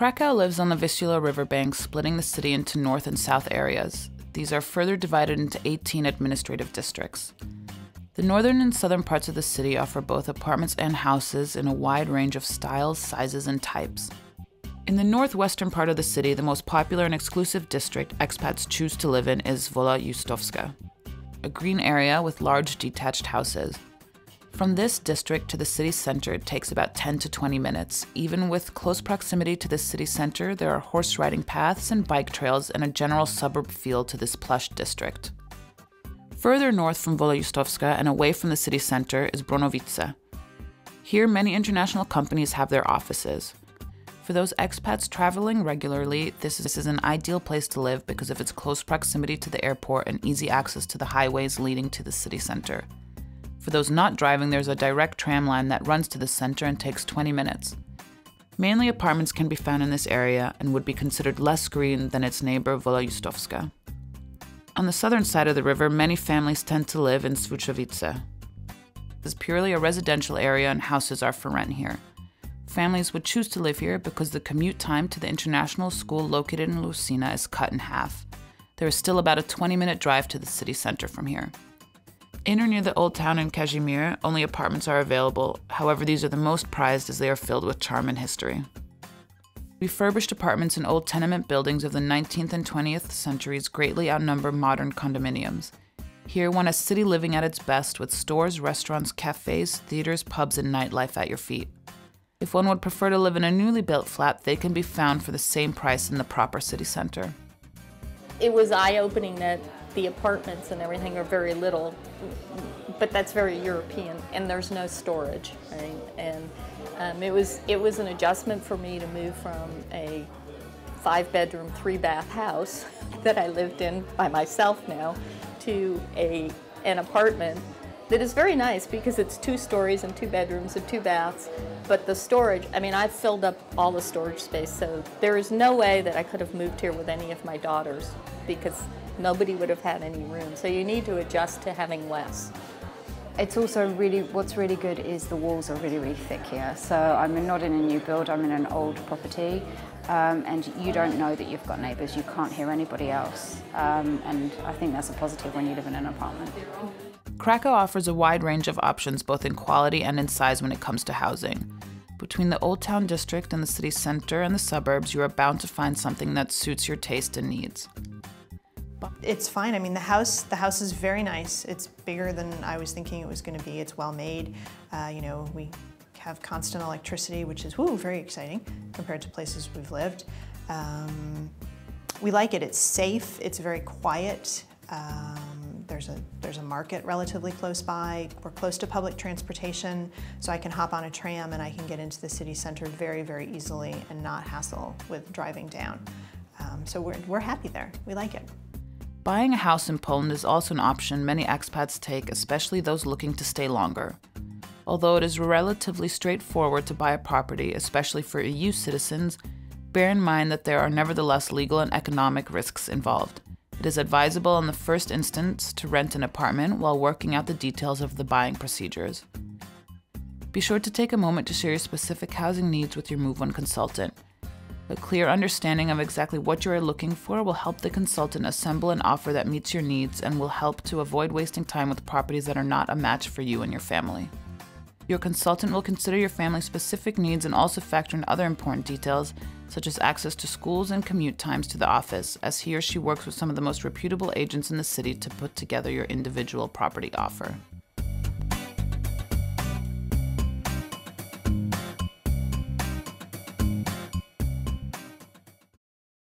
Krakow lives on the Vistula riverbank, splitting the city into north and south areas. These are further divided into 18 administrative districts. The northern and southern parts of the city offer both apartments and houses in a wide range of styles, sizes, and types. In the northwestern part of the city, the most popular and exclusive district expats choose to live in is Wola Justowska, a green area with large detached houses. From this district to the city center, it takes about 10 to 20 minutes. Even with close proximity to the city center, there are horse riding paths and bike trails and a general suburb feel to this plush district. Further north from Wola Justowska and away from the city center is Bronowice. Here, many international companies have their offices. For those expats traveling regularly, this is an ideal place to live because of its close proximity to the airport and easy access to the highways leading to the city center. For those not driving, there's a direct tram line that runs to the center and takes 20 minutes. Mainly apartments can be found in this area and would be considered less green than its neighbor Wola Justowska. On the southern side of the river, many families tend to live in Słuchowice. This is purely a residential area and houses are for rent here. Families would choose to live here because the commute time to the international school located in Lucina is cut in half. There is still about a 20-minute drive to the city center from here. In or near the old town in Kazimierz, only apartments are available. However, these are the most prized as they are filled with charm and history. Refurbished apartments in old tenement buildings of the 19th and 20th centuries greatly outnumber modern condominiums. Here, one has city living at its best with stores, restaurants, cafes, theaters, pubs, and nightlife at your feet. If one would prefer to live in a newly built flat, they can be found for the same price in the proper city center. It was eye-opening that the apartments and everything are very little, but that's very European, and there's no storage, right? And it was an adjustment for me to move from a 5-bedroom, 3-bath house that I lived in by myself now to an apartment that is very nice because it's 2 stories and 2 bedrooms and 2 baths, but the storage, I mean, I've filled up all the storage space, so there is no way that I could have moved here with any of my daughters because nobody would have had any room. So you need to adjust to having less. It's also what's really good is the walls are really, really thick here. So I'm not in a new build, I'm in an old property, and you don't know that you've got neighbours, you can't hear anybody else. And I think that's a positive when you live in an apartment. Krakow offers a wide range of options both in quality and in size when it comes to housing. Between the Old Town District and the city center and the suburbs, you are bound to find something that suits your taste and needs. It's fine. I mean, the house is very nice. It's bigger than I was thinking it was going to be. It's well made. You know, we have constant electricity, which is very exciting compared to places we've lived. We like it. It's safe. It's very quiet. There's a market relatively close by. We're close to public transportation, so I can hop on a tram and I can get into the city center very, very easily and not hassle with driving down. So we're happy there. We like it. Buying a house in Poland is also an option many expats take, especially those looking to stay longer. Although it is relatively straightforward to buy a property, especially for EU citizens, bear in mind that there are nevertheless legal and economic risks involved. It is advisable in the first instance to rent an apartment while working out the details of the buying procedures. Be sure to take a moment to share your specific housing needs with your MoveOne consultant. A clear understanding of exactly what you are looking for will help the consultant assemble an offer that meets your needs and will help to avoid wasting time with properties that are not a match for you and your family. Your consultant will consider your family's specific needs and also factor in other important details, such as access to schools and commute times to the office, as he or she works with some of the most reputable agents in the city to put together your individual property offer.